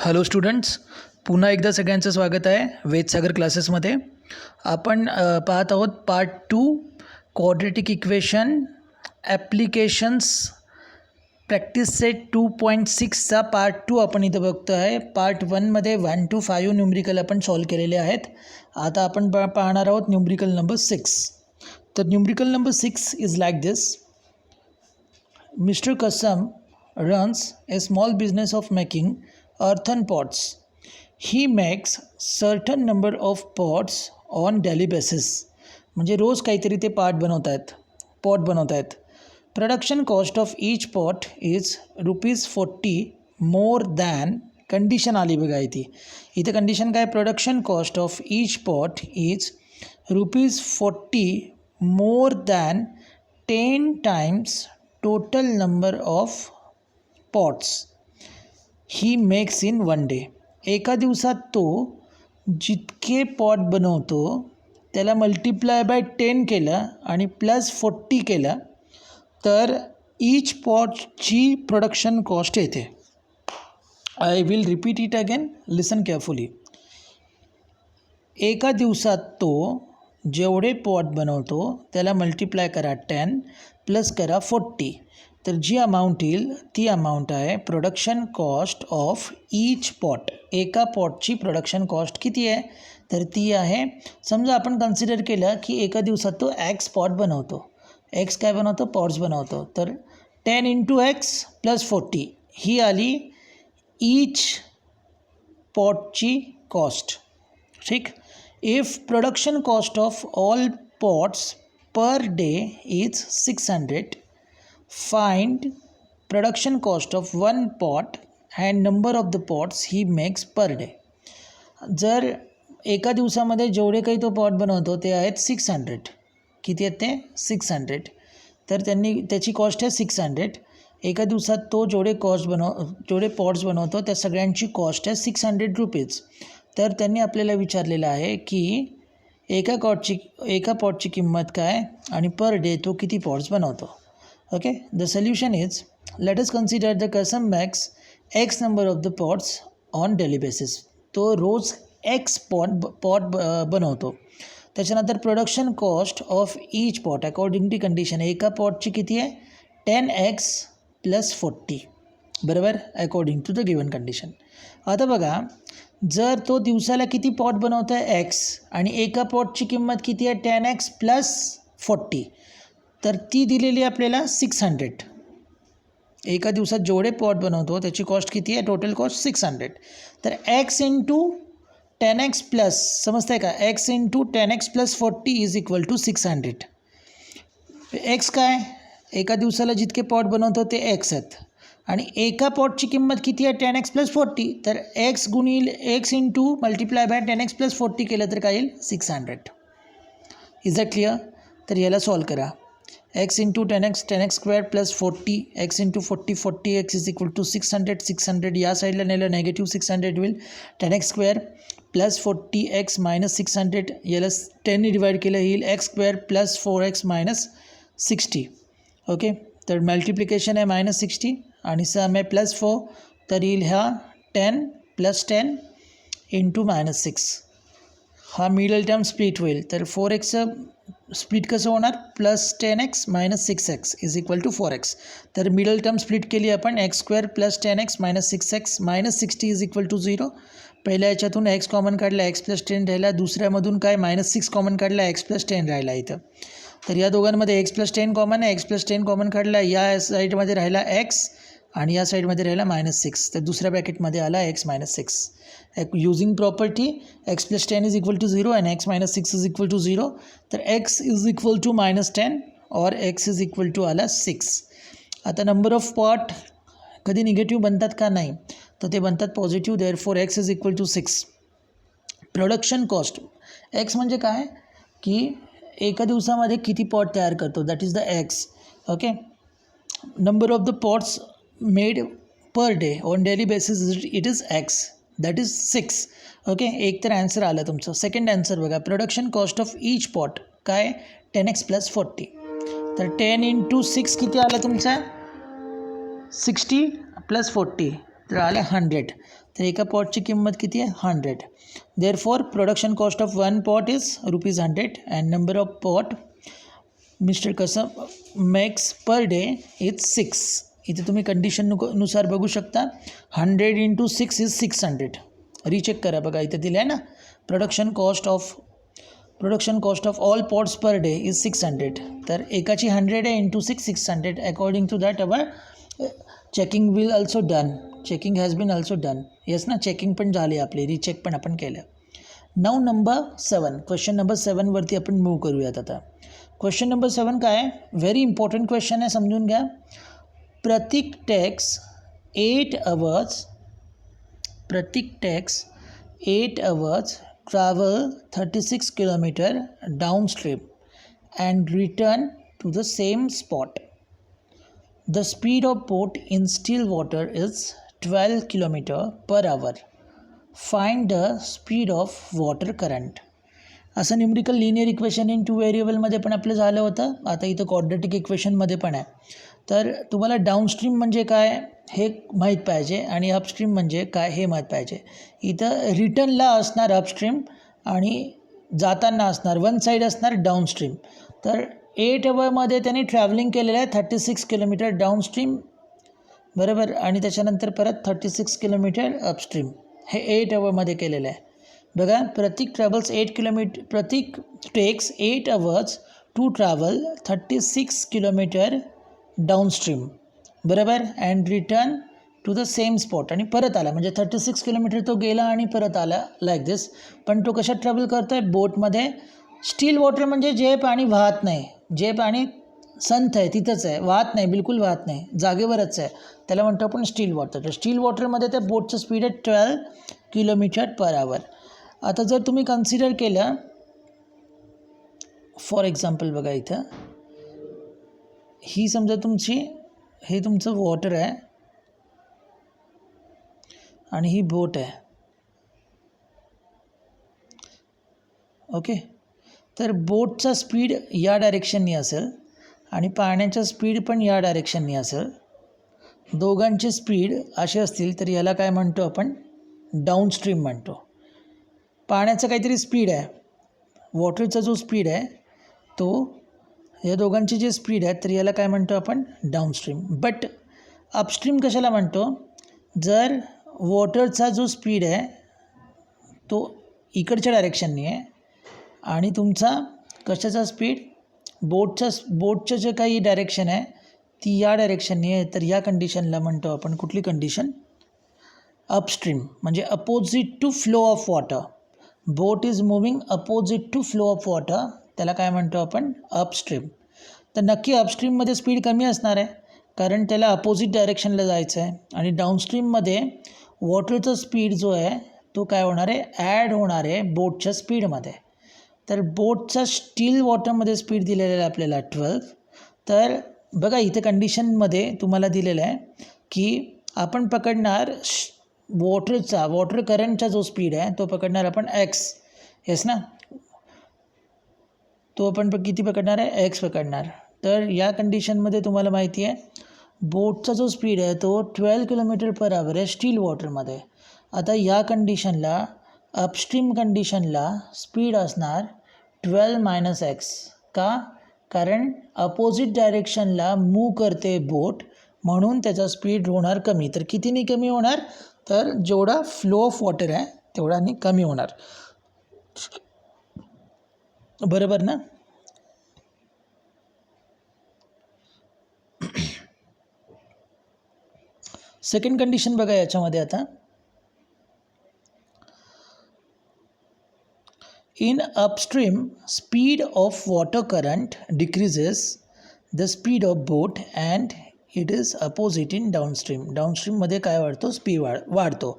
Hello students, पुन्हा एकदा सगळ्यांचं स्वागत आहे वेदसागर क्लासेसमध्ये. आपण पाहत आहोत part 2 quadratic equation applications practice set 2.6चा पार्ट 2 आपण इथं बघतो आहे. पार्ट 1मध्ये 1 to 5 न्यूमरिकल आपण सॉल्व केलेले आहेत. आता आपण पाहणार आहोत न्यूमरिकल नंबर 6. तर numerical number 6 is like this. Mr. Kasam runs a small business of making earthen pots. He makes certain number of pots on daily basis. म्हणजे रोज काहीतरी ते पॉट बनवत आहेत. Production cost of each pot is ₹40 more than condition आली बघा इथे condition काय. Production cost of each pot is ₹40 more than 10 times total number of pots he makes in one day. एका दिवसात तो जितके पॉट बनवतो त्याला मल्टिप्लाय बाय 10 केलं आणि प्लस 40 केलं तर ईच पॉटची प्रोडक्शन कॉस्ट येते. I will repeat it again, listen carefully. एका दिवसात तो जेवढे पॉट बनवतो त्याला मल्टिप्लाय करा 10 प्लस करा 40, तर जी अमाऊंट येईल ती अमाऊंट आहे production cost of each pot. एका पॉटची प्रोडक्शन कॉस्ट किती आहे तर ती आहे, समजा आपण कन्सिडर केलं की एका दिवसात तो एक्स पॉट बनवतो. एक्स काय बनवतो, पॉट्स बनवतो. तर 10 × x + 40 ही आली ईच पॉटची कॉस्ट. ठीक. If production cost of all pots per day is 600, find production cost of one pot and number of the pots he makes per day. जर एका दिवसामध्ये जेवढे काही तो पॉट बनवतो ते आहेत 600. किती आहेत ते 600. तर त्याची कॉस्ट आहे 600. एका दिवसात तो जेवढे पॉट्स बनवतो त्या सगळ्यांची कॉस्ट आहे ₹600. तर त्यांनी आपल्याला विचारलेलं आहे की एका पॉटची किंमत काय आणि पर डे तो किती पॉट्स बनवतो. Okay. The solution is, let us consider the कसम max x number of the pots on daily basis. तो रोज एक्स पॉट बनवतो. त्याच्यानंतर production cost of each pot according to condition. एका पॉटची किती आहे 10x + 40, बरोबर, according to the given condition. आता बघा, जर तो दिवसाला किती पॉट बनवतो आहे एक्स आणि एका पॉटची किंमत किती आहे 10x + 40, तर ती दिलेली आपल्याला 600. एका दिवसात जेवढे पॉट बनवतो त्याची कॉस्ट किती आहे, टोटल कॉस्ट 600. तर x × 10x प्लस, समजतंय का, x × 10x + 40 = 600. एक्स काय, एका दिवसाला जितके पॉट बनवतो ते एक्स आहेत आणि एका पॉटची किंमत किती आहे 10x + 40, तर x × मल्टिप्लाय बाय 10x + 40 केलं तर काय येईल 600. Is that clear. तर याला सॉल्व करा. x × 10x 10x² + 40, x × 40 40x = 600. 600 या साईडला नेलं नेगेटिव्ह 600 होईल. 10x² + 40x - 600 याला 10ने डिवाइड केलं येईल x² + 4x - 60. ओके. तर मल्टिप्लिकेशन आहे -60 आणि सम आहे +4, तर येईल ह्या 10 + 10 × -6. हा मिडल टर्म स्प्लिट होईल. तर 4xचं स्प्लिट कसं होणार, +10x - 6x = 4x. तर मिडल टर्म स्प्लिट केली आपण, x² + 10x - 6x -60 = 0. पहिल्या याच्यातून x कॉमन काढला, x + 10 राहिला. दुसऱ्यामधून काय -6 कॉमन काढला, x + 10 राहिला इथं. तर या दोघांमध्ये x + 10 कॉमन आहे, x + 10 कॉमन काढला. या साईडमध्ये राहिला x आणि या साईडमध्ये राहिला -6. तर दुसऱ्या ब्रॅकेटमध्ये आला x - 6. युजिंग प्रॉपर्टी x + 10 = 0 आणि x - 6 = 0. तर x = -10 और x आला 6. आता नंबर ऑफ पॉट कधी निगेटिव्ह बनतात का, नाही, तर ते बनतात positive. Therefore x = 6. Production cost, x म्हणजे काय की एका दिवसामध्ये किती पॉट तयार करतो, that is the x. Okay. Number of the pots made per day on daily basis it is x, that is 6. Okay. एक तर ॲन्सर आलं तुमचं. सेकंड ॲन्सर बघा, production cost of each pot काय 10x + 40. तर 10 × 6 किती आलं तुमचं 60 + 40, तर आलं 100. तर एका पॉटची किंमत किती आहे 100. Therefore production cost of one pot is ₹100 and number of pot mister Kasam makes per day is 6. इथे तुम्ही कंडिशन नुसार बघू शकता 100 × 6 इज 600. रीचेक करा बघा इथे दिलं आहे ना production cost of all pots per day is 600. तर एकाची 100 आहे × 6 600. According to that our checking will also done. Checking has been also done. Yes ना चेकिंग पण झाली आपली रीचेक पण आपण केलं. नाऊ नंबर 7 क्वेश्चन नंबर 7 वरती आपण मूव्ह करूयात आता. क्वेश्चन नंबर 7 काय आहे व्हेरी इम्पॉर्टंट क्वेश्चन आहे समजून घ्या. प्रतीक takes 8 hours travel 36 kilometer downstream and return to the same spot. The speed of boat in still water is 12 km/h. Find the speed of water current. असं numerical linear equation in 2 व्हेरिएबलमध्ये पण आपलं झालं होतं. आता इथं क्वाड्रेटिक इक्वेशनमध्ये पण आहे. तर तुम्हाला डाऊनस्ट्रीम म्हणजे काय हे माहीत पाहिजे आणि अपस्ट्रीम म्हणजे काय हे माहीत पाहिजे. इथं रिटर्नला असणार अपस्ट्रीम आणि जाताना असणार वन साईड असणार डाऊनस्ट्रीम. तर 8 hourमध्ये त्यांनी ट्रॅव्हलिंग केलेलं आहे 36 किलोमीटर डाऊनस्ट्रीम बरोबर आणि त्याच्यानंतर परत 36 किलोमीटर अपस्ट्रीम. हे 8 hourमध्ये केलेलं आहे. बघा Prateek travels 8 kilometre Prateek takes 8 hours to travel 36 kilometre downstream बरोबर and return to the same spot. आणि परत आला म्हणजे 36 किलोमीटर तो गेला आणि परत आला लाईक दिस. पण तो कशात ट्रॅव्हल करतो आहे बोटमध्ये. स्टील वॉटर म्हणजे जे पाणी वाहत नाही जे पाणी संथ आहे तिथंच आहे वाहत नाही बिलकुल वाहत नाही जागेवरच आहे त्याला म्हणतो आपण स्टील वॉटर. तर स्टील वॉटरमध्ये त्या बोटचं स्पीड आहे 12 km/h. आता जर तुम्ही कन्सिडर केलं फॉर एक्झाम्पल बघा इथं ही समजा तुमची हे तुमचं वॉटर आहे आणि ही बोट आहे ओके. तर बोटचा स्पीड या डायरेक्शननी असेल आणि पाण्याचा स्पीड पण या डायरेक्शननी असेल. दोघांचे स्पीड असे असतील तर याला काय म्हणतो आपण डाऊनस्ट्रीम म्हणतो. पाण्याचं काहीतरी स्पीड आहे वॉटरचा जो स्पीड आहे तो या दोघांची जे स्पीड आहे तर याला काय म्हणतो आपण डाऊनस्ट्रीम. बट अपस्ट्रीम कशाला म्हणतो जर वॉटरचा जो स्पीड आहे तो इकडच्या डायरेक्शननी आहे आणि तुमचा कशाचा स्पीड बोटचं जे काही डायरेक्शन आहे ती या डायरेक्शननी आहे तर या कंडिशनला म्हणतो आपण कुठली कंडिशन अपस्ट्रीम म्हणजे opposite to flow of water. Boat is moving opposite to flow of water त्याला काय म्हणतो आपण अपस्ट्रीम. तर नक्की अपस्ट्रीममध्ये स्पीड कमी असणार आहे कारण त्याला अपोजिट डायरेक्शनला जायचं आहे आणि डाऊनस्ट्रीममध्ये वॉटरचा स्पीड जो आहे तो काय होणार आहे ॲड होणार आहे बोटच्या स्पीडमध्ये. तर बोटचा स्टील वॉटरमध्ये स्पीड दिलेला आहे आपल्याला 12. तर बघा इथे कंडिशनमध्ये तुम्हाला दिलेलं आहे की आपण पकडणार वॉटर करंटचा जो स्पीड आहे तो पकडणार आपण x येस ना तो आपण किती पकडणार आहे x पकडणार. तर या कंडिशनमध्ये तुम्हाला माहिती आहे बोटचा जो स्पीड आहे तो 12 km/h आहे स्टील वॉटरमध्ये. आता या कंडिशनला अपस्ट्रीम कंडिशनला स्पीड असणार 12 - x का कारण अपोजिट डायरेक्शनला मूव करते बोट म्हणून त्याचा स्पीड होणार कमी. तर कितीने कमी होणार तर जेवढा फ्लो ऑफ वॉटर आहे तेवढाने कमी होणार बरोबर ना. सेकंड कंडिशन बघा याच्यामध्ये आता in upstream speed of water current decreases the speed of boat and it is opposite in downstream. डाऊनस्ट्रीममध्ये काय वाढतो स्पीड वाढतो.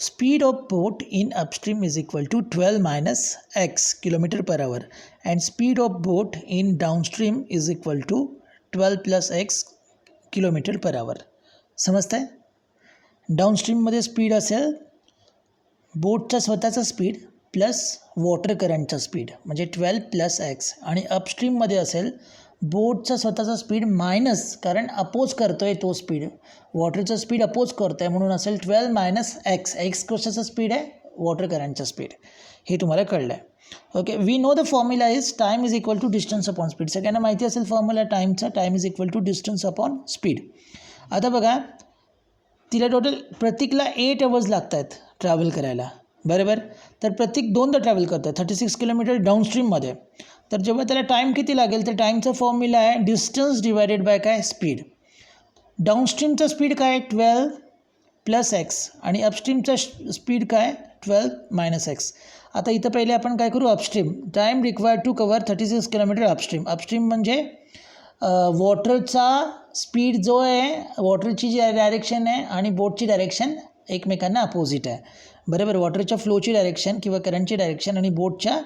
Speed of boat in upstream is equal to 12 - x km/h and speed of boat in downstream is equal to 12 + x km/h. समजतं आहे. डाऊनस्ट्रीममध्ये speed असेल बोटचा स्वतःचा speed plus water करंटचा speed म्हणजे 12 + x आणि अपस्ट्रीममध्ये असेल बोटचा स्वतःचा स्पीड मायनस, कारण अपोज करतो आहे तो स्पीड, वॉटरचा स्पीड अपोज करतो आहे म्हणून असेल 12 मायनस एक्स. एक्स कशाचा स्पीड आहे? वॉटर करंटचा स्पीड. हे तुम्हाला कळलं आहे. Okay, we know the formula is time is equal to distance upon speed. सगळ्यांना माहिती असेल फॉर्म्युला टाईमचा, time is equal to distance upon speed. आता बघा, तिला टोटल प्रत्येकला 8 अवर्स लागत आहेत ट्रॅव्हल करायला, बरोबर. तर प्रत्येक दोनदा ट्रॅव्हल करतात 36 किलोमीटर डाऊनस्ट्रीममध्ये. तर जेव्हा त्याला टाईम किती लागेल, तर टाईमचा फॉर्म्युला आहे डिस्टन्स डिवायडेड बाय काय? स्पीड. डाऊनस्ट्रीमचा स्पीड काय? 12 प्लस एक्स, आणि अपस्ट्रीमचा स्पीड काय? 12 मायनस एक्स. आता इथं पहिले आपण काय करू? Upstream. Time required to cover 36 kilometer upstream. Upstream म्हणजे वॉटरचा स्पीड जो आहे, वॉटरची जी डायरेक्शन आहे आणि बोटची डायरेक्शन एकमेकांना अपोजिट आहे, बरोबर. वॉटरच्या फ्लोची डायरेक्शन किंवा करंटची डायरेक्शन आणि बोटच्या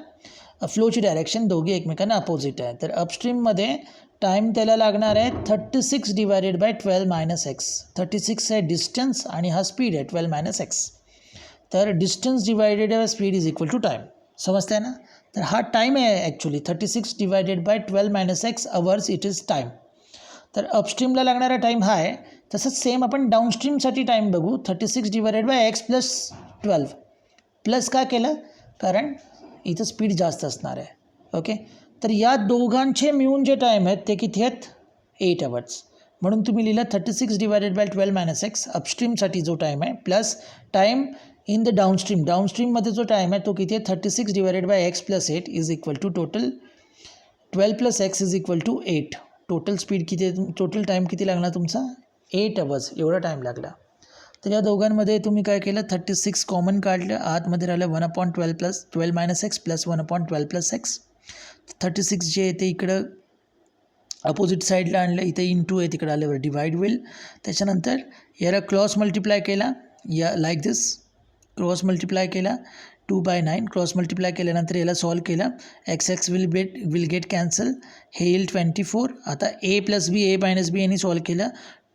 फ्लोची डायरेक्शन दोघी एकमेकांना अपोजिट आहे. तर अपस्ट्रीममध्ये टाईम त्याला लागणार आहे 36 डिवायडेड बाय 12 मायनस एक्स. 36 आहे डिस्टन्स आणि हा स्पीड आहे 12 मायनस एक्स. तर distance divided by speed is equal to time. समजतं आहे ना? तर हा टाईम आहे actually. 36 divided by 12 minus x hours it is time. तर अपस्ट्रीमला लागणारा टाईम हा आहे. तसंच सेम आपण डाऊनस्ट्रीमसाठी टाईम बघू. 36 divided by X plus 12. Plus का केलं? कारण इथं स्पीड जास्त असणार आहे. ओके, तर या दोघांचे मिळून जे टाईम आहेत ते किती आहेत? 8 अवर्स. म्हणून तुम्ही लिहिलं 36 डिवायडेड बाय 12 मायनस एक्स अपस्ट्रीमसाठी जो टाईम आहे, plus time in the downstream. डाऊनस्ट्रीममध्ये जो टाईम आहे तो किती आहे? 36 divided by X plus 8 is equal to total 12 plus X is equal to 8. Total speed किती आहे? टोटल टाईम किती लागणार तुमचा? 8 अवर्स. एवढा टाईम लागला. तर या दोघांमध्ये तुम्ही काय केलं? 36 कॉमन काढलं, आतमध्ये राहिलं 1/12 plus 12 minus x plus 1/12 plus x. 36 जे आहे ते इकडं अपोजिट साईडला आणलं, इथं इंटू आहे, तिकडं आल्यावर डिवाईड होईल. त्याच्यानंतर याला क्रॉस मल्टिप्लाय केला, या लाईक दिस क्रॉस मल्टिप्लाय केला 2/9. क्रॉस मल्टिप्लाय केल्यानंतर याला सॉल्व केला. एक्स विल गेट कॅन्सल, हे येईल 24. आता ए प्लस बी, ए मायनस बी यांनी सॉल्व केलं.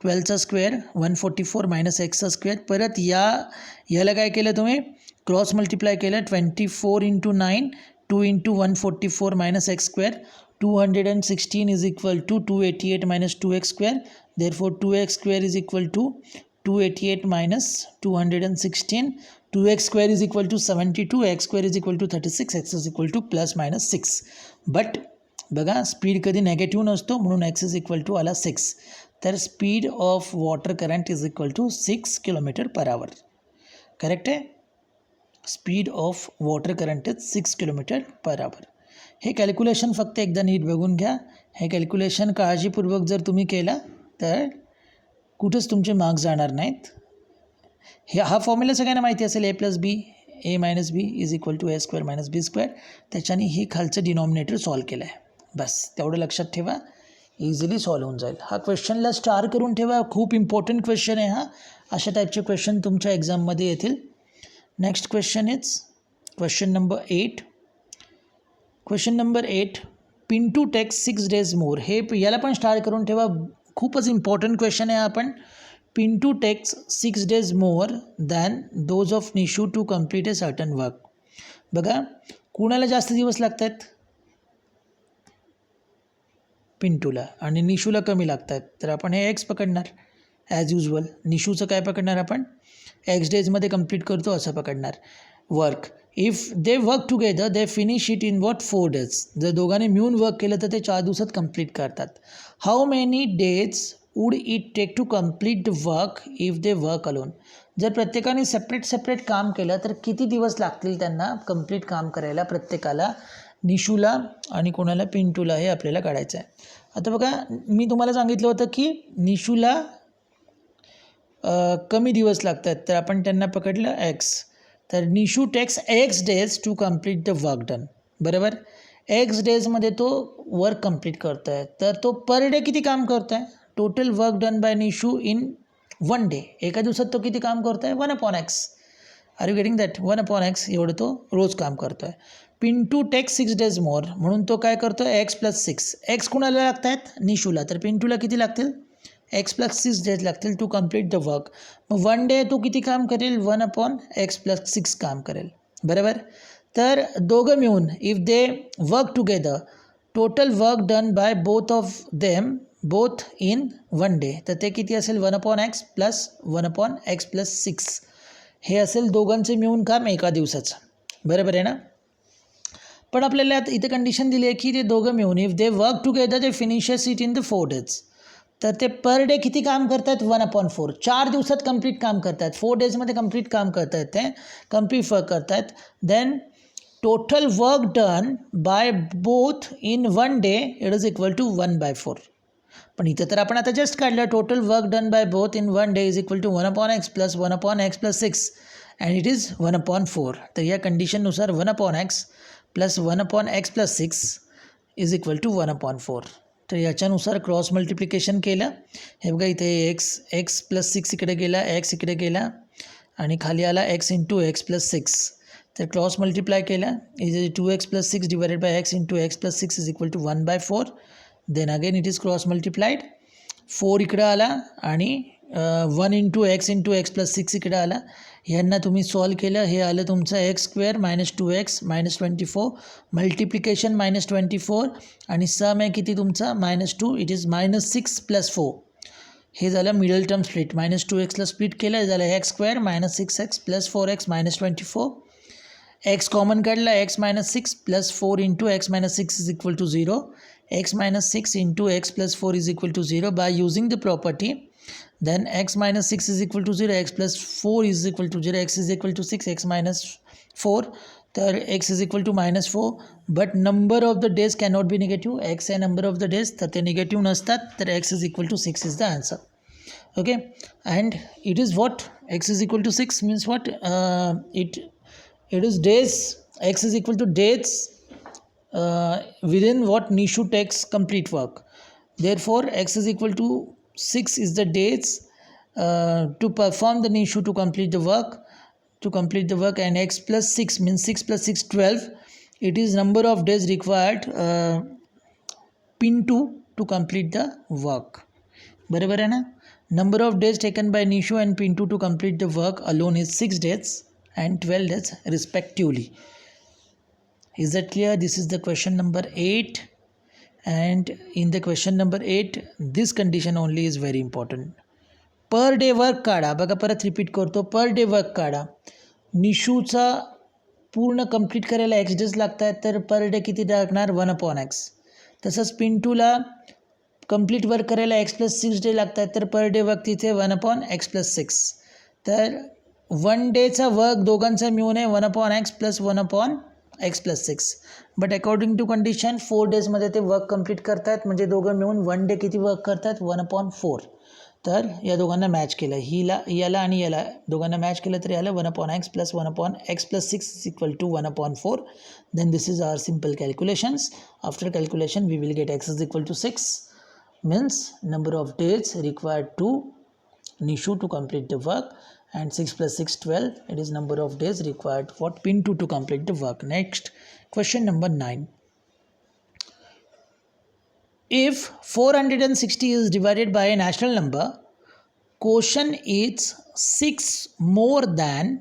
12चा स्क्वेअर 144 मायनस एक्सचा स्क्वेअर. परत याला काय केलं तुम्ही? क्रॉस मल्टिप्लाय केलं. 24 into 9, 2 into 144 minus x square. 216 is equal to 288 minus 2x square. Therefore 2x square is equal to 288 minus 216. 2x square is equal to 72, x square is equal to 36, x is equal to plus minus 6. But बघा, speed कधी negative नसतो म्हणून x is equal to आला 6. तर speed of water current is equal to 6 kilometre per hour. Correct आहे? Speed of water current is 6 kilometre per hour. हे calculation फक्त एकदा नीट बघून घ्या. हे कॅल्क्युलेशन काळजीपूर्वक जर तुम्ही केलं तर कुठंच तुमचे मार्क्स जाणार नाहीत. हा फॉर्म्युला सगळ्यांना माहिती असेल, A plus B, A minus B is equal to A square minus B square. त्याच्याने ही खालचं डिनॉमिनेटर सॉल्व केलं आहे. बस तेवढं लक्षात ठेवा, इझिली सॉल्व होऊन जाईल. हा क्वेश्चनला स्टार करून ठेवा, खूप इम्पॉर्टंट क्वेश्चन आहे हा. अशा टाईपचे क्वेश्चन तुमच्या एक्झाममध्ये येतील. Next question is question number 8. Question number 8, Pintu takes 6 days more. हे याला पण स्टार करून ठेवा, खूपच इम्पॉर्टंट क्वेश्चन आहे. आपण Pintu takes 6 days more than those of Nishu to complete a certain work. बघा, कुणाला जास्त दिवस लागत आहेत? पिंटूला, आणि निशूला कमी लागत आहेत. तर आपण हे एक्स पकडणार ॲज युजल. निशूचं काय पकडणार? आपण एक्स डेजमध्ये कंप्लीट करतो असं पकडणार. Work, if they work together they finish it in 4 days. जर दोघांनी मिळून वर्क केलं तर ते 4 दिवसात कंप्लीट करतात. How many days would it take to complete the work if they work alone. जर प्रत्येकाने सेपरेट काम केलं तर किती दिवस लागतील त्यांना कंप्लीट काम करायला, प्रत्येकाला, निशूला आणि कोणाला? पिंटूला. हे आपल्याला काढायचं आहे. आता बघा, मी तुम्हाला सांगितलं होतं की निशूला कमी दिवस लागतात, तर आपण त्यांना पकडलं एक्स. तर Nishu takes x days to complete the work done, बरोबर. एक्स डेजमध्ये तो वर्क कंप्लीट करतो आहे. तर तो पर डे किती काम करतो आहे? Total work done bye Nishu in 1 day. एका दिवसात तो किती काम करतो आहे? 1/x. R you getting that? 1/x एवढं तो रोज काम करतो आहे. पिंटू टेक्स 6 days मोर, म्हणून तो काय करतो? X plus 6. एक्स कुणाला लागत आहेत? निशूला. तर पिंटूला किती लागतील? एक्स प्लस 6 days लागतील टू कम्प्लीट द वर्क. मग 1 day तो किती काम करेल? 1/x प्लस 6 काम करेल, बरोबर. तर दोघं मिळून if they work together total work done by both of them both in one day, तर ते किती असेल 1/x प्लस 1/x प्लस 6, हे असेल दोघांचे मिळून काम एका दिवसाचं. बरोबर आहे ना. पण आपल्याला आता इथे कंडिशन दिली आहे की ते दोघं मिळून if they work together they finishes it in the 4 days, तर ते पर डे किती काम करतात 1/4, 4 दिवसात कंप्लीट काम करतात, 4 daysमध्ये कंप्लीट काम करतात, ते कंप्लीट वर्क करतात. Then total work done by both in one day it is equal to 1/4. पण इथं तर आपण आता जस्ट काढलं total work done by both in one day is equal to 1/x plus 1/x plus 6 and it is 1/4. तर या कंडिशननुसार 1/x plus 1/x plus 6 is equal to 1/4. तर याच्यानुसार क्रॉस मल्टिप्लिकेशन केलं. हे बघा इथे एक्स प्लस 6 इकडे गेला, एक्स इकडे गेला आणि खाली आला x इंटू एक्स प्लस 6. तर क्रॉस मल्टिप्लाय केला is 2x plus 6 divided by x into x plus 6 is equal to 1/4. Then again it is cross multiplied, 4 इकडं आला आणि 1 इंटू एक्स प्लस 6 इकडं आला. ह्यांना तुम्ही सॉल्व केलं, हे आलं तुमचं x² minus 2x minus 24, multiplication minus 24 आणि सम आहे किती तुमचा -2, इट इज -6 प्लस 4. हे झालं मिडल टर्म स्प्लिट, -2xला स्प्लिट केलं, हे झालं x² minus 6x plus 4x minus 24. x common काढला, x minus 6 plus 4 into x minus 6 is equal to 0. x minus 6 into x plus 4 is equal to 0 by using the property. Then x minus 6 is equal to 0, x plus 4 is equal to 0, x is equal to 6, x minus 4, तर x is equal to -4. But number of the days cannot be negative, x आहे number of the days, तर ते negative नसतात, तर x is equal to 6 is the answer. Okay, and it is what x is equal to 6 means what, it is days, x is equal to days within what Nishu takes complete work. Therefore x is equal to 6 is the days to perform the Nishu to complete the work, and x plus 6 means 6 plus 6 12. It is number of days required Pintu to complete the work. बराबर है ना. Number of days taken by Nishu and Pintu to complete the work alone is 6 days and 12 days respectively. Is that clear? This is the question number 8, and in the question number 8 this condition only is very important. Per day work काढा. बघा परत repeat करतो, per day work काढा. निशूचा पूर्ण complete करायला x days लागत आहेत, तर पर डे किती लागणार 1/x. तसंच पिंटूला कंप्लीट वर्क करायला x प्लस 6 डे लागत आहेत, तर पर डे वर्क तिथे 1/x प्लस 6. तर 1 डेचा वर्क दोघांचा मिळून आहे 1/x plus 1/x plus 6. But according to condition 4 डेजमध्ये ते वर्क कंप्लीट करतात, म्हणजे दोघं मिळून 1 डे किती वर्क करतात 1/4. तर या दोघांना मॅच केलं, याला आणि याला दोघांना मॅच केलं तर याला 1/x plus 1/x plus 6 is equal to 1/4. Then this is our simple calculations. After calculation we will get x is equal to 6 means number of days required to Nishu to complete the work, and 6 plus 6 12, it is number of days required for Pintu to complete the work. Next question number 9. If 460 is divided by a natural number, quotient is 6 more than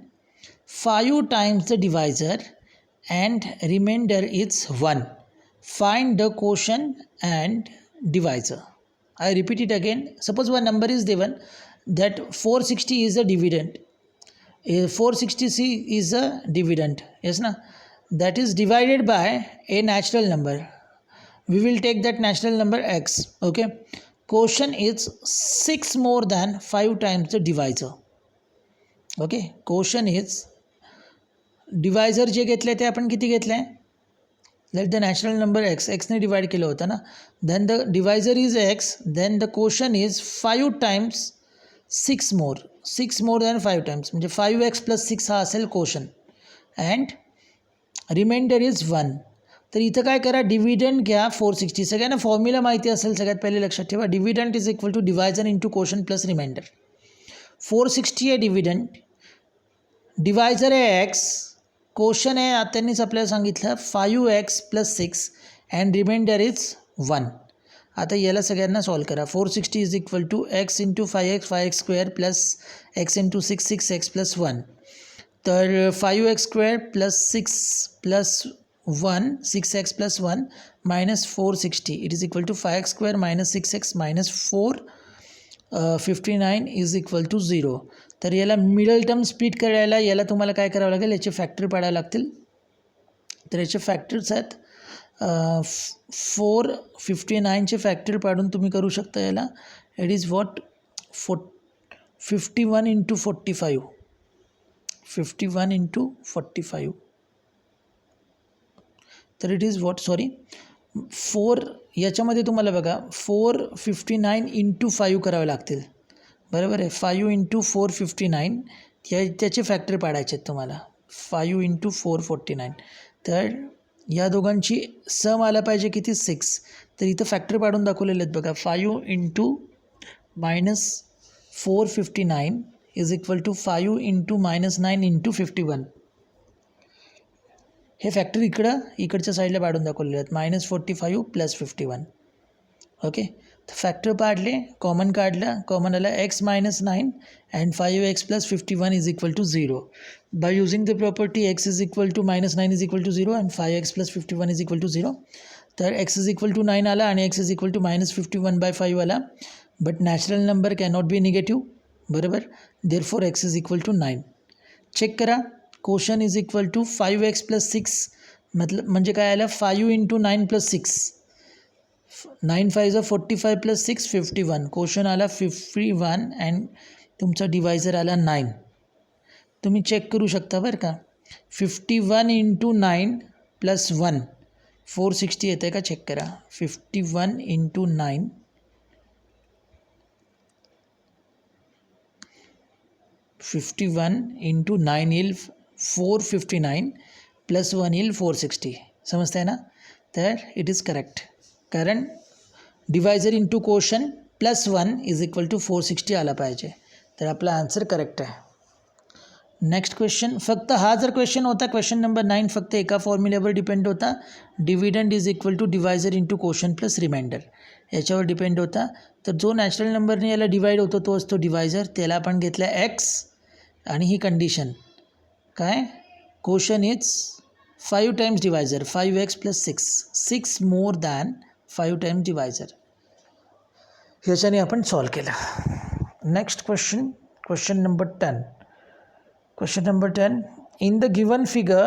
5 times the divisor and remainder is 1. Find the quotient and divisor. I repeat it again. Suppose one number is given that 460 is a dividend. 460 is a dividend. Yes, na? That is divided by a natural number. We will take that natural number x. Okay. Quotient is 6 more than 5 times the divisor. Okay. Quotient is divisor जे घेतले ते आपण किती घेतले? Let the natural number x ने divide केलं होतं ना. Then the divisor is x, then the quotient is 5 times 6 more than 5 times, म्हणजे 5x plus 6 हा असेल quotient, and remainder is 1. तर इथं काय करा, डिव्हिडंड घ्या 460. सगळ्यांना फॉर्म्युला माहिती असेल, सगळ्यात पहिले लक्षात ठेवा, dividend is equal to divisor into quotient plus remainder. 460 आहे डिव्हिडंड, डिवायझर आहे x, क्वोशंट आहे त्यांनीच आपल्याला सांगितलं 5x plus 6 and reminder is 1. आता याला सगळ्यांना सॉल्व करा. 460 is equal to x into 5x square plus x into 6x plus 1. तर 5x square plus 6 plus 1 6x plus 1 minus 460 it is equal to 5x square minus 6x minus 459 is equal to 0. तर याला middle term split करायला याला तुम्हाला काय करावं लागेल, याचे फॅक्टर पाडायला लागतील. तर याचे फॅक्टर्स आहेत 459चे फॅक्टर पाडून तुम्ही करू शकता याला. It is what 51 into 45 51 into 45. तर इट इज वॉट 4 याच्यामध्ये तुम्हाला बघा 459 इंटू 5 करावे लागतील, बरोबर आहे. 5 इंटू 459 त्याचे फॅक्टर पाडायचे आहेत तुम्हाला. 5 इंटू 449. तर या दोघांची सम आला पाहिजे किती 6. तर इथं फॅक्टर पाडून दाखवलेले आहेत बघा. 5 into minus 459 is equal to 5 into minus 9 into 51. हे फॅक्टर इकडच्या साईडला पाडून दाखवलेले आहेत. -45 प्लस 51. ओके, तर फॅक्टर पाडले, कॉमन काढलं, कॉमन आला x minus 9 and 5x plus 51 is equal to 0. By using the property x is equal to -9 is equal to 0 and 5x plus 51 is equal to 0. तर x इज इक्वल टू 9 आला आणि x is equal to -51/5 आला. But natural number cannot be negative, बरोबर. Therefore x is equal to 9. Check करा. Question is equal to 5x plus 6 म्हणजे काय आलं 5 into 9 plus 6. 9 5 45 plus 6 51. Question आला 51 अँड तुमचा डिवायझर आला 9. तुम्ही चेक करू शकता बरं का. 51 इंटू 9 प्लस 1 460 येतं आहे का, चेक करा. 51 इंटू 9 51 इंटू 9 येईल 459 प्लस 1 येईल 460. समजतं आहे ना. तर इट इज करेक्ट, कारण divisor into quotient plus 1 is equal to 460 आला पाहिजे. तर आपला आन्सर करेक्ट आहे. Next question. फक्त हा जर क्वेश्चन होता क्वेश्चन नंबर 9 फक्त एका फॉर्म्युल्यावर डिपेंड होता. Dividend is equal to divisor into quotient plus reminder याच्यावर डिपेंड होता. तर जो नॅचरल नंबरने याला डिवाईड होतो तो असतो डिवायझर. त्याला आपण घेतला x आणि ही कंडिशन काय, quotient is 5 times divisor 5x plus 6 more than 5 times divisor. ह्याच्याने आपण सॉल्व केला. Next question, question number 10. Question number 10. In the given figure,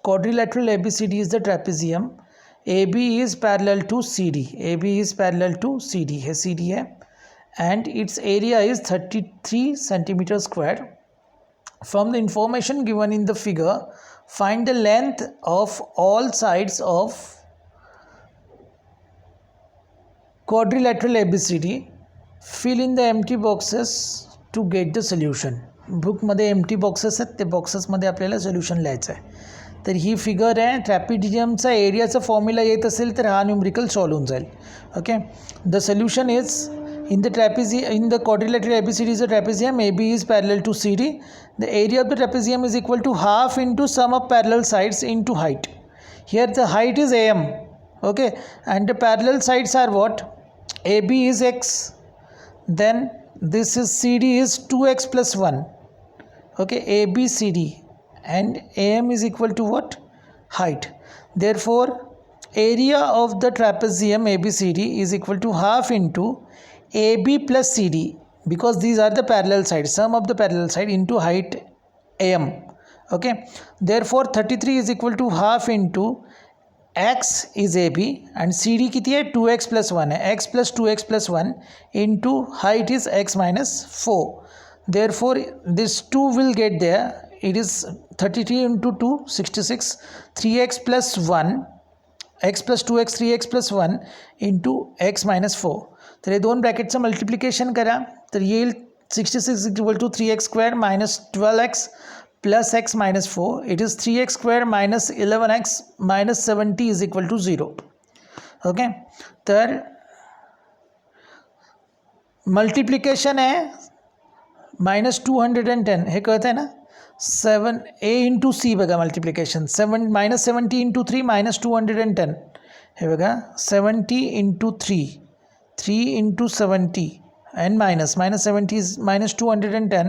quadrilateral ABCD is the trapezium. AB is parallel to CD. AB is parallel to CD. है CD है. And its area is 33 centimeter square. From the information given in the figure, find the length of all sides of quadrilateral ABCD. Fill in the empty boxes to get the solution. बुकमध्ये empty boxes आहेत, ते बॉक्सेसमध्ये आपल्याला solution लिहायचं आहे. तर ही figure आहे. ट्रॅपिडियमचा एरियाचा formula येत असेल तर हा न्यूमरिकल सॉल्व होऊन जाईल. Okay, the solution is in the quadrilateral ABCD is a trapezium. AB is parallel to CD. The area of the trapezium is equal to half into sum of parallel sides into height. Here the height is AM. Okay, and the parallel sides are what? AB is x. Then this is CD is 2x plus 1. Okay, ABCD and AM is equal to what? Height. Therefore, area of the trapezium ABCD is equal to half into AB plus CD, because these are the parallel sides, sum of the parallel side into height AM. Okay, therefore 33 is equal to half into x is AB and CD किती है 2x plus 1 है, x plus 2x plus 1 into height is x minus 4. Therefore this 2 will get there. It is 33 into 2 66. 3x plus 1 x plus 2x 3x plus 1 into x minus 4. तर हे दोन ब्रॅकेटचं multiplication करा तर येईल 66 equal to 3x square minus 12x plus x minus 4. It is 3x square minus 11x minus 70 is equal to 0. Okay, तर multiplication आहे -210 हे कळतं आहे ना. 7a इंटू सी बघा मल्टिप्लिकेशन 7 -70 इंटू 3 -210 हे बघा 70 into 3 into 70 and minus 70 is -210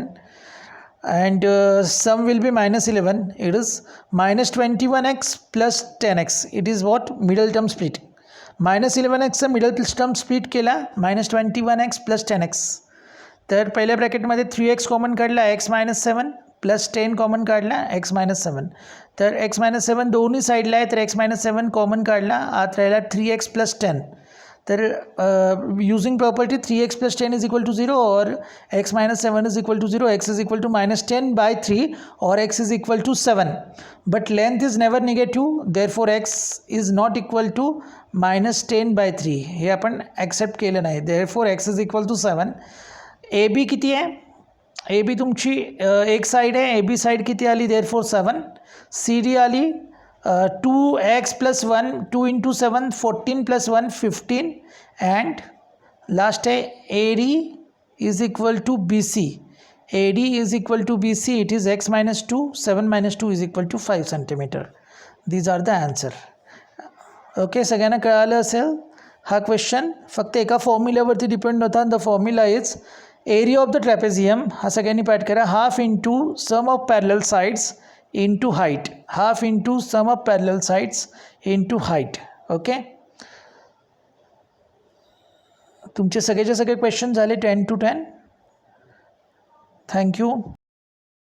and sum will be minus 11. It is minus 21x plus 10x. It is what? Middle term split. minus 11x चा मिडल टर्म स्प्लिट केला minus 21x plus 10x. तर पहिल्या ब्रॅकेटमध्ये 3x common काढला, x minus 7 plus 10 common काढला, x minus 7. तर x minus 7 दोन्ही साईडला आहे, तर x minus 7 कॉमन काढला, आत राहिला 3x plus 10. तर using property 3x plus 10 is equal to 0 और x minus 7 is equal to 0, x is equal to minus 10 by 3 और x is equal to 7. But length is never negative, therefore x is not equal to minus 10 by 3. हे आपण accept केलं नाही, therefore x is equal to 7. A B किती आहे? A B तुमची एक side आहे, ए बी साईड किती आली? therefore 7. सी डी आली 2x plus 1, 2 into 7, 14 plus 1, 15. And last है AD is equal to BC. AD is equal to BC. It is x minus 2. 7 minus 2 is equal to 5 centimeter. These are the answer. Okay, सगळ्यांना कळालं असेल हा question. फक्त एका फॉर्म्युल्यावरती depend होता. The formula is area of the trapezium. हा सगळ्यांनी पाठ करा. Half into sum of parallel sides into height. Half into sum of parallel sides into height. Okay, तुमचे सगळेचे सगळे क्वेश्चन झाले 10 to 10. थँक्यू.